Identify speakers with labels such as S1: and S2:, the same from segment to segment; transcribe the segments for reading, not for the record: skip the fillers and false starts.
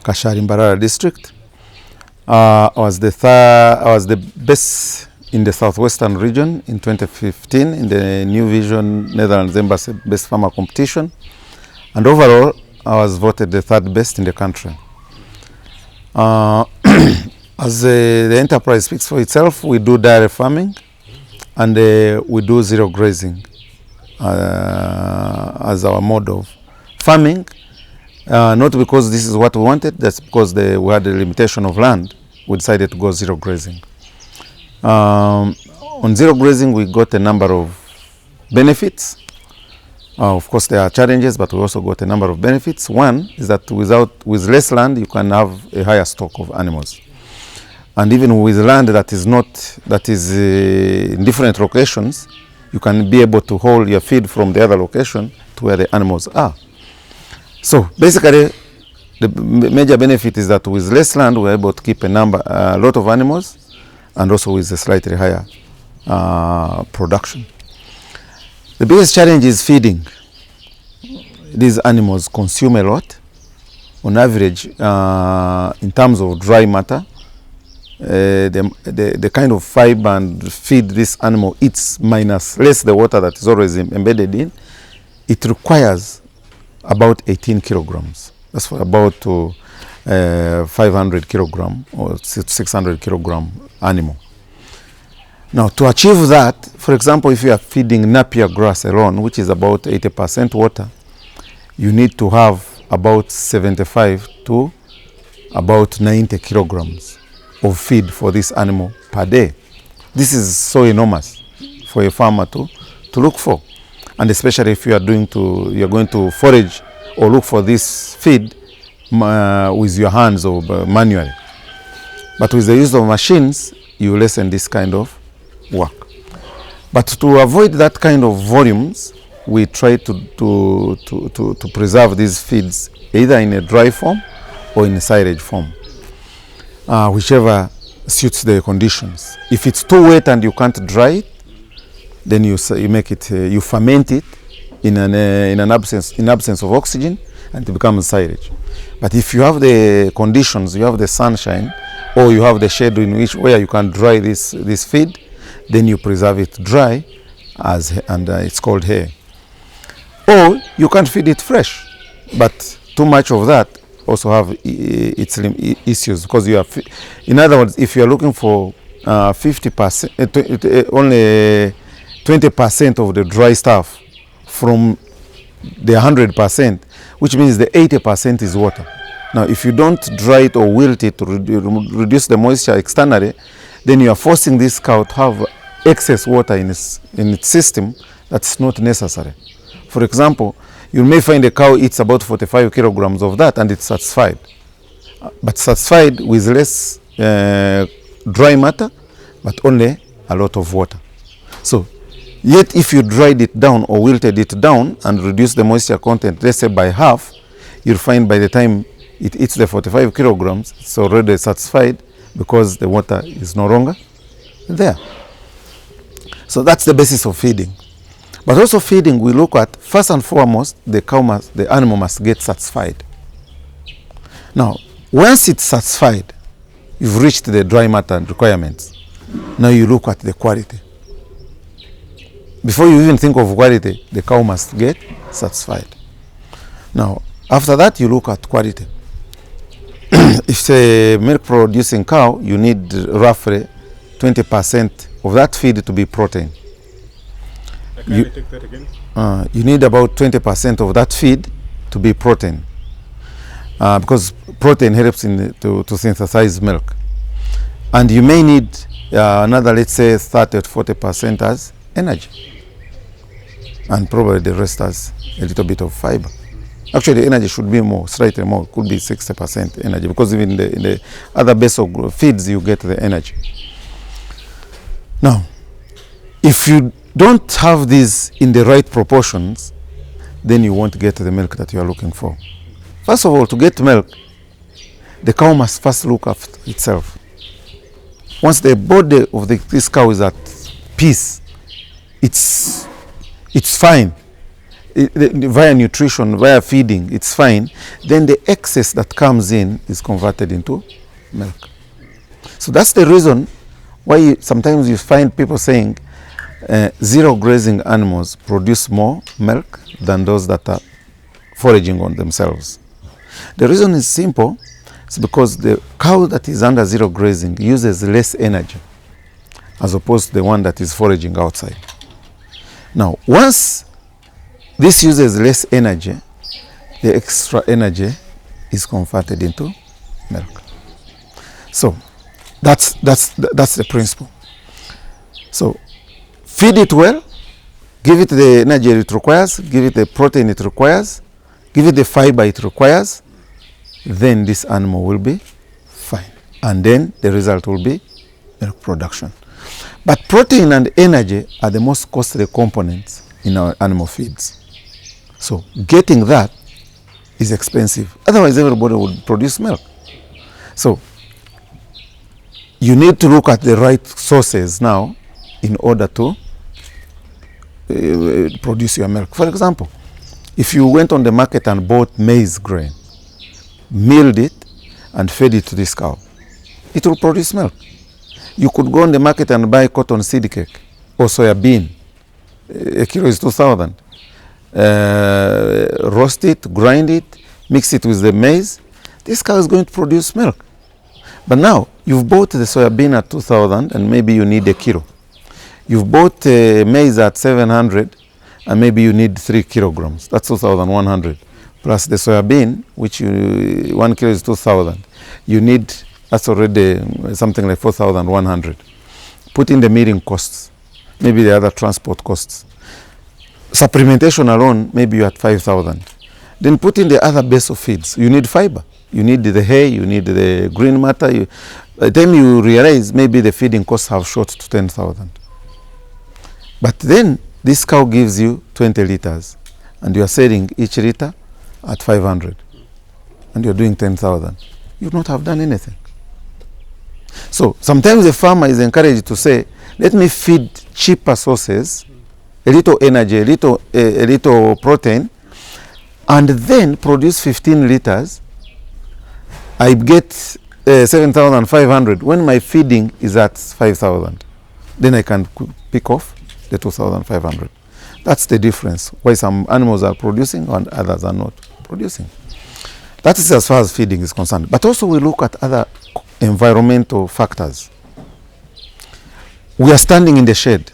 S1: Kashari-Mbarara district. I was the best in the southwestern region in 2015 in the New Vision Netherlands Embassy Best Farmer competition, and overall I was voted the third best in the country. As the enterprise speaks for itself, we do dairy farming and we do zero grazing as our mode of farming. Not because this is what we wanted, that's because we had a limitation of land. We decided to go zero grazing. On zero grazing, we got a number of benefits. Of course, there are challenges, but we also got a number of benefits. One is that with less land, you can have a higher stock of animals. And even with land that is in different locations, you can be able to haul your feed from the other location to where the animals are. So basically, the major benefit is that with less land, we're able to keep a lot of animals, and also with a slightly higher production. The biggest challenge is feeding. These animals consume a lot. On average, in terms of dry matter, the kind of fiber and feed this animal eats minus less the water that is always embedded in, it requires about 18 kilograms. That's for about 500 kilogram or 600 kilogram animal. Now, to achieve that, for example, if you are feeding Napier grass alone, which is about 80% water, you need to have about 75 to about 90 kilograms of feed for this animal per day. This is so enormous for a farmer to look for, and especially if you are going to forage or look for this feed with your hands or manually. But with the use of machines, you lessen this kind of work. But to avoid that kind of volumes, we try to preserve these feeds either in a dry form or in a silage form, whichever suits the conditions. If it's too wet and you can't dry it, then you ferment it in absence of oxygen, and it becomes silage. But if you have the conditions, you have the sunshine, or you have the shade where you can dry this feed, then you preserve it dry, and it's called hay. Or you can feed it fresh, but too much of that also have its issues, because in other words, if you are looking for 50%, only 20% of the dry stuff from the 100%, which means the 80% is water. Now, if you don't dry it or wilt it to reduce the moisture externally, then you are forcing this cow to have excess water in its system that's not necessary. For example, you may find a cow eats about 45 kilograms of that and it's satisfied. But satisfied with less dry matter, but only a lot of water. So, yet if you dried it down or wilted it down and reduced the moisture content, let's say by half, you'll find by the time it eats the 45 kilograms, it's already satisfied because the water is no longer there. So that's the basis of feeding. But also feeding, we look at, first and foremost, the animal must get satisfied. Now, once it's satisfied, you've reached the dry matter requirements. Now you look at the quality. Before you even think of quality, the cow must get satisfied. Now, after that, you look at quality. If it's a milk producing cow, you need roughly 20% of that feed to be protein.
S2: Can you take that again?
S1: You need about 20% of that feed to be protein, because protein helps to synthesize milk. And you may need another, let's say, 30 to 40% as energy. And probably the rest as a little bit of fiber. Actually, the energy should be more, slightly more, could be 60% energy, because even in the other base of feeds, you get the energy. Now, if you don't have these in the right proportions, then you won't get the milk that you are looking for. First of all, to get milk, the cow must first look after itself. Once the body of this cow is at peace, it's fine. via nutrition, via feeding, it's fine. Then the excess that comes in is converted into milk. So that's the reason why sometimes you find people saying zero grazing animals produce more milk than those that are foraging on themselves. The reason is simple. It's because the cow that is under zero grazing uses less energy as opposed to the one that is foraging outside. Now, once this uses less energy, the extra energy is converted into milk. So that's the principle. So feed it well, give it the energy it requires, give it the protein it requires, give it the fiber it requires, then this animal will be fine. And then the result will be milk production. But protein and energy are the most costly components in our animal feeds. So getting that is expensive. Otherwise, everybody would produce milk. So you need to look at the right sources now in order to produce your milk. For example, if you went on the market and bought maize grain, milled it, and fed it to this cow, it will produce milk. You could go on the market and buy cotton seed cake or soya bean. A kilo is 2,000. Roast it, grind it, mix it with the maize. This cow is going to produce milk. But now, you've bought the soya bean at 2,000 and maybe you need a kilo. You've bought maize at 700 and maybe you need 3 kilograms. That's 2,100. Plus the soya bean, which 1 kilo is 2,000. You need, that's already something like 4,100. Put in the milling costs, maybe the other transport costs. Supplementation alone, maybe you're at 5,000. Then put in the other base of feeds. You need fiber. You need the hay, you need the green matter. By the time you realize, maybe the feeding costs have shot to 10,000. But then this cow gives you 20 liters and you are selling each liter at 500 and you're doing 10,000. You would not have done anything. So sometimes the farmer is encouraged to say, let me feed cheaper sources, a little energy, a little protein, and then produce 15 liters. I get 7,500 when my feeding is at 5,000. Then I can pick off the 2,500. That's the difference, why some animals are producing and others are not producing. That is as far as feeding is concerned. But also we look at other environmental factors. We are standing in the shade.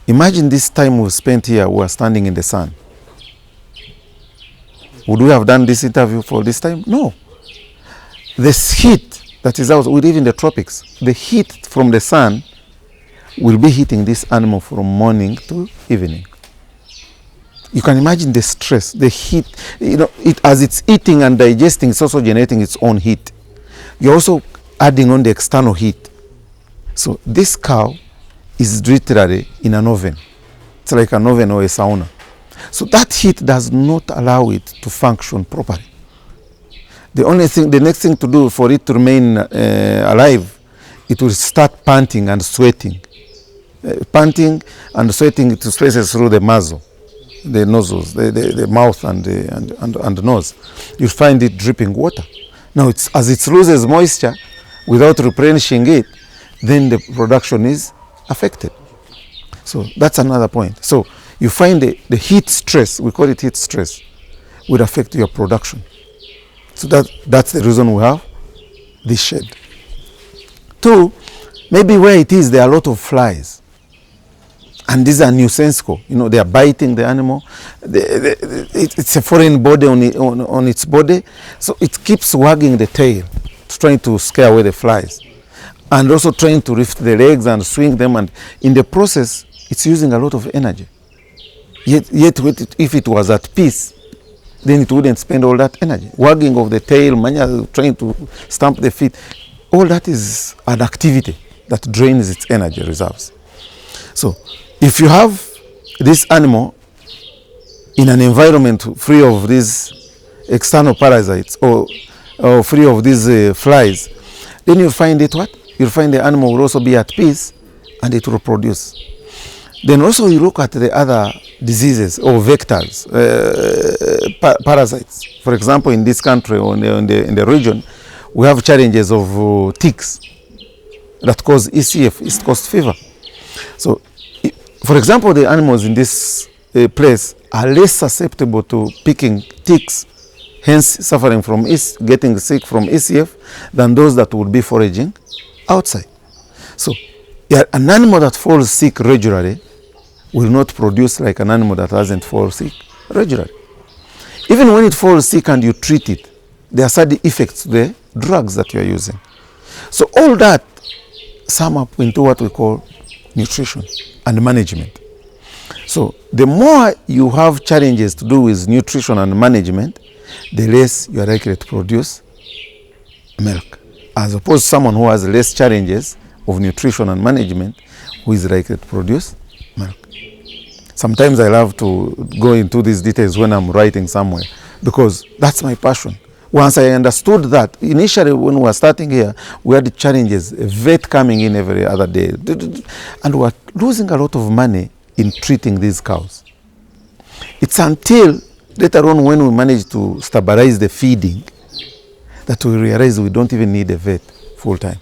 S1: Imagine this time we've spent here, we are standing in the sun. Would we have done this interview for this time? No. This heat that is out, we live in the tropics. The heat from the sun will be hitting this animal from morning to evening. You can imagine the stress, the heat. As it's eating and digesting, it's also generating its own heat. You're also adding on the external heat. So this cow is literally in an oven. It's like an oven or a sauna. So that heat does not allow it to function properly. The next thing to do for it to remain alive, it will start panting and sweating. Panting and sweating to spaces through the muzzle, the nozzles, the mouth and the nose. You find it dripping water. Now, as it loses moisture without replenishing it, then the production is affected. So that's another point. So you find the heat stress, we call it heat stress, will affect your production. So that's the reason we have this shed. 2, maybe where it is, there are a lot of flies. And these are nuisanceable. They are biting the animal. It's a foreign body on its body. So it keeps wagging the tail, trying to scare away the flies. And also trying to lift the legs and swing them. And in the process, it's using a lot of energy. Yet if it was at peace, then it wouldn't spend all that energy. Wagging of the tail, trying to stamp the feet. All that is an activity that drains its energy reserves. So if you have this animal in an environment free of these external parasites or free of these flies, then you'll find it what? You'll find the animal will also be at peace and it will produce. Then also you look at the other diseases or vectors, parasites. For example, in this country or in the region, we have challenges of ticks that cause ECF, East Coast fever. So, for example, the animals in this place are less susceptible to picking ticks, hence suffering from getting sick from ECF, than those that would be foraging outside. So, an animal that falls sick regularly will not produce like an animal that doesn't fall sick regularly. Even when it falls sick and you treat it, there are side effects to the drugs that you are using. So all that sum up into what we call nutrition and management. So the more you have challenges to do with nutrition and management, the less you are likely to produce milk, as opposed to someone who has less challenges of nutrition and management, who is likely to produce milk. Sometimes I love to go into these details when I'm writing somewhere, because that's my passion. Once I understood that, initially when we were starting here, we had challenges, a vet coming in every other day, and we were losing a lot of money in treating these cows. It's until later on when we managed to stabilize the feeding that we realized we don't even need a vet full time.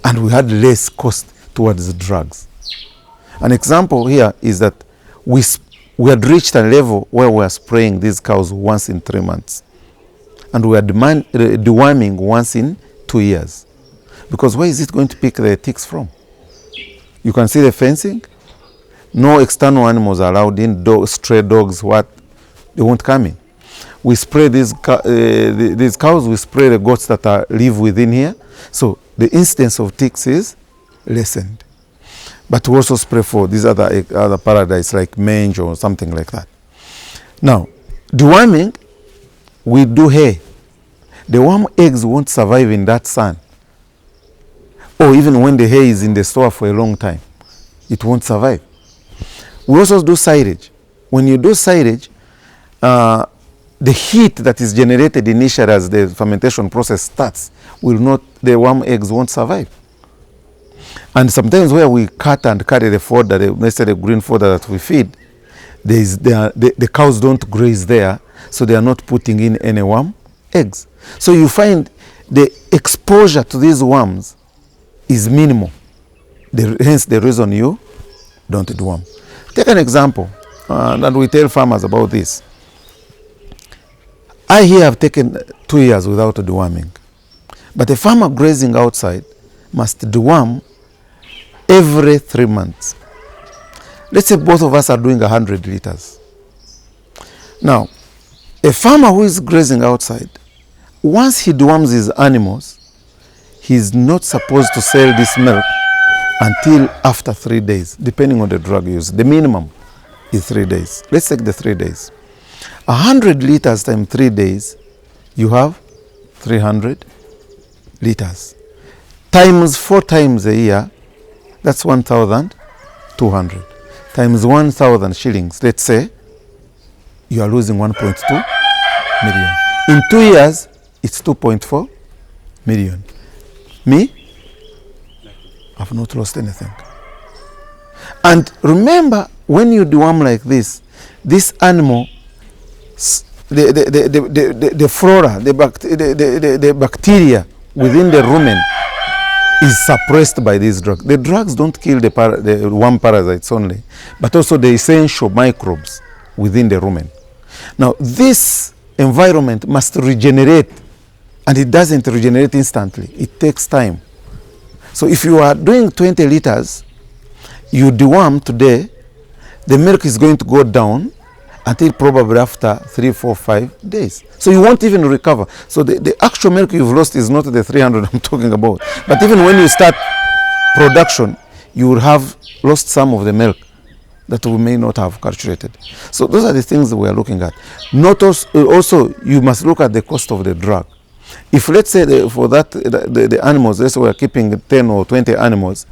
S1: And we had less cost towards the drugs. An example here is that we had reached a level where we are spraying these cows once in 3 months. And we are deworming once in 2 years. Because where is it going to pick the ticks from? You can see the fencing. No external animals are allowed in, stray dogs, they won't come in. We spray these cows, we spray the goats that live within here. So the incidence of ticks is lessened. But we also spray for these other parasites like mange or something like that. Now, deworming, we do hay. The worm eggs won't survive in that sun. Or even when the hay is in the store for a long time, it won't survive. We also do silage. When you do silage, the heat that is generated initially as the fermentation process starts, the worm eggs won't survive. And sometimes where we cut and carry the fodder, let's say the green fodder that we feed, the cows don't graze there, so they are not putting in any worm eggs. So you find the exposure to these worms is minimal. Hence the reason you don't deworm. Take an example, and we tell farmers about this. I here have taken 2 years without deworming. But a farmer grazing outside must deworm every 3 months. Let's say both of us are doing 100 liters. Now, a farmer who is grazing outside, once he deworms his animals, he's not supposed to sell this milk until after 3 days, depending on the drug used. The minimum is 3 days. Let's take the 3 days. 100 liters times 3 days, you have 300 liters. Times 4 times a year, that's 1,200. Times 1,000 shillings, let's say, you are losing 1.2 million. In 2 years, it's 2.4 million. Me, I've not lost anything. And remember, when you deworm like this animal, the flora, the bacteria within the rumen is suppressed by these drugs. The drugs don't kill the worm parasites only, but also the essential microbes within the rumen. Now, this environment must regenerate, and it doesn't regenerate instantly. It takes time. So if you are doing 20 liters, you deworm today, the milk is going to go down until probably after 3, 4, 5 days. So you won't even recover. So the actual milk you've lost is not the 300 I'm talking about. But even when you start production, you will have lost some of the milk that we may not have calculated. So those are the things that we are looking at. Not also, you must look at the cost of the drug. If let's say the animals, let's say we are keeping 10 or 20 animals,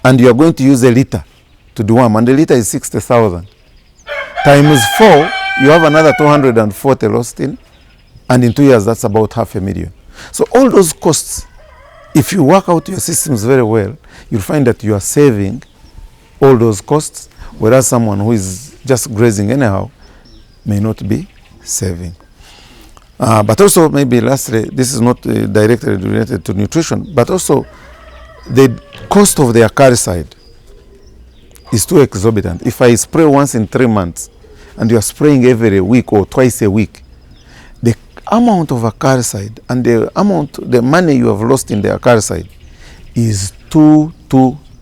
S1: and you are going to use a liter to deworm, and the liter is 60,000. Times 4, you have another 240 lost in, and in 2 years, that's about 500,000. So all those costs, if you work out your systems very well, you'll find that you are saving all those costs, whereas someone who is just grazing anyhow may not be saving. But also, maybe lastly, this is not directly related to nutrition, but also the cost of the acaricide is too exorbitant. If I spray once in 3 months and you are spraying every week or twice a week, the amount of acaricide and the money you have lost in the acaricide is too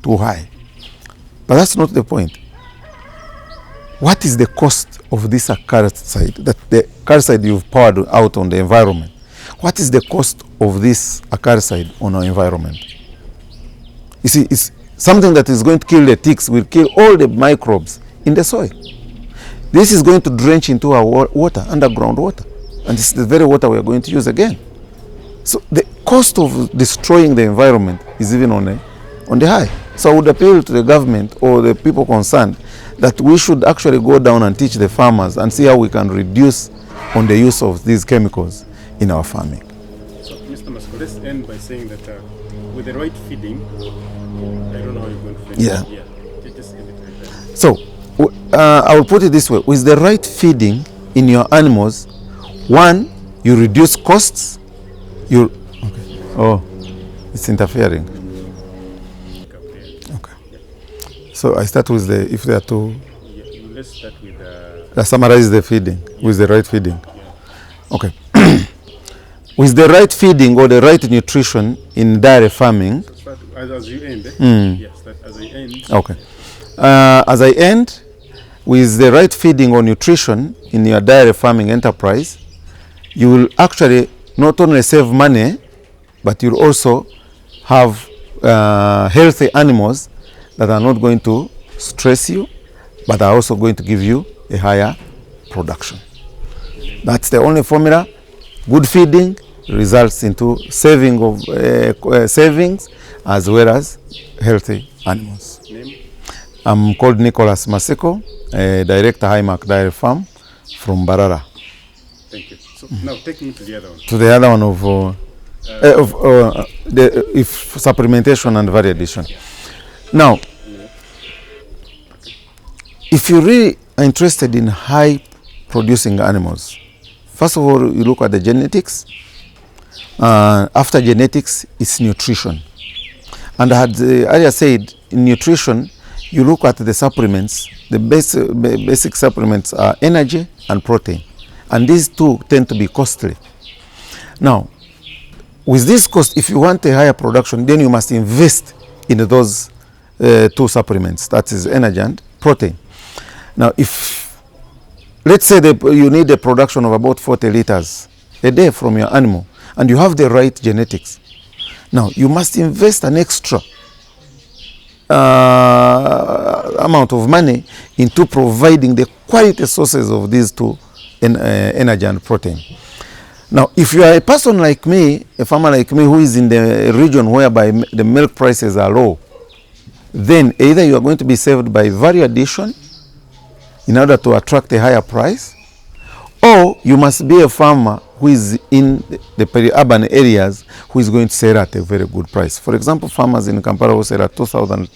S1: high. But that's not the point. What is the cost of this acaricide, that the acaricide you've poured out on the environment? What is the cost of this acaricide on our environment? You see, it's something that is going to kill the ticks, will kill all the microbes in the soil. This is going to drench into our water, underground water. And this is the very water we are going to use again. So the cost of destroying the environment is even on the high. So I would appeal to the government or the people concerned that we should actually go down and teach the farmers and see how we can reduce on the use of these chemicals in our farming.
S2: So, Mr. Masco, let's end by saying that with the right feeding, I don't know how you're going to finish.
S1: Yeah.
S2: Just end it right there.
S1: So I will put it this way: with the right feeding in your animals, one, you reduce costs. Okay. Oh, it's interfering. Okay. So I start with if there are two.
S2: Yeah, let's start with
S1: Summarize the feeding with the right feeding. Okay. With the right feeding or the right nutrition in dairy farming.
S2: Start as you end. Yeah, start as I end.
S1: Okay. As I end, with the right feeding or nutrition in your dairy farming enterprise, you will actually not only save money, but you'll also have healthy animals that are not going to stress you, but are also going to give you a higher production. That's the only formula. Good feeding results into saving of savings as well as healthy animals.
S2: Name?
S1: I'm called Nicholas Maseko, Director Highmark Dairy Farm from Barara.
S2: Thank you. So now take me to the other one.
S1: To the other one of if supplementation and value addition. Now, if you really are interested in high producing animals, first of all, you look at the genetics. After genetics, it's nutrition. And I had earlier said, in nutrition, you look at the supplements. The basic supplements are energy and protein. And these two tend to be costly. Now, with this cost, if you want a higher production, then you must invest in those two supplements, that is energy and protein. Now, if, let's say you need a production of about 40 liters a day from your animal, and you have the right genetics, now you must invest an extra amount of money into providing the quality sources of these two energy and protein. Now, if you are a person like me, a farmer like me who is in the region whereby the milk prices are low, then either you are going to be saved by value addition in order to attract a higher price, or you must be a farmer who is in the peri-urban areas who is going to sell at a very good price. For example, farmers in Kampala who sell at 2,000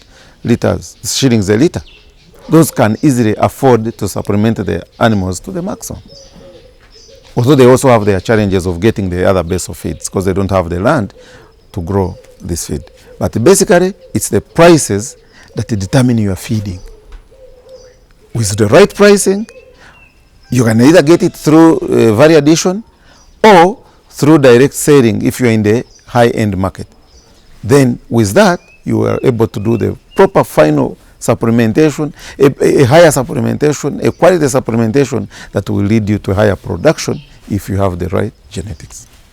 S1: shillings a liter. Those can easily afford to supplement the animals to the maximum. Although they also have their challenges of getting the other base of feeds because they don't have the land to grow this feed. But basically, it's the prices that determine your feeding. With the right pricing, you can either get it through value addition or through direct selling if you're in the high-end market. Then with that, you are able to do the proper final supplementation, a higher supplementation, a quality supplementation that will lead you to higher production if you have the right genetics.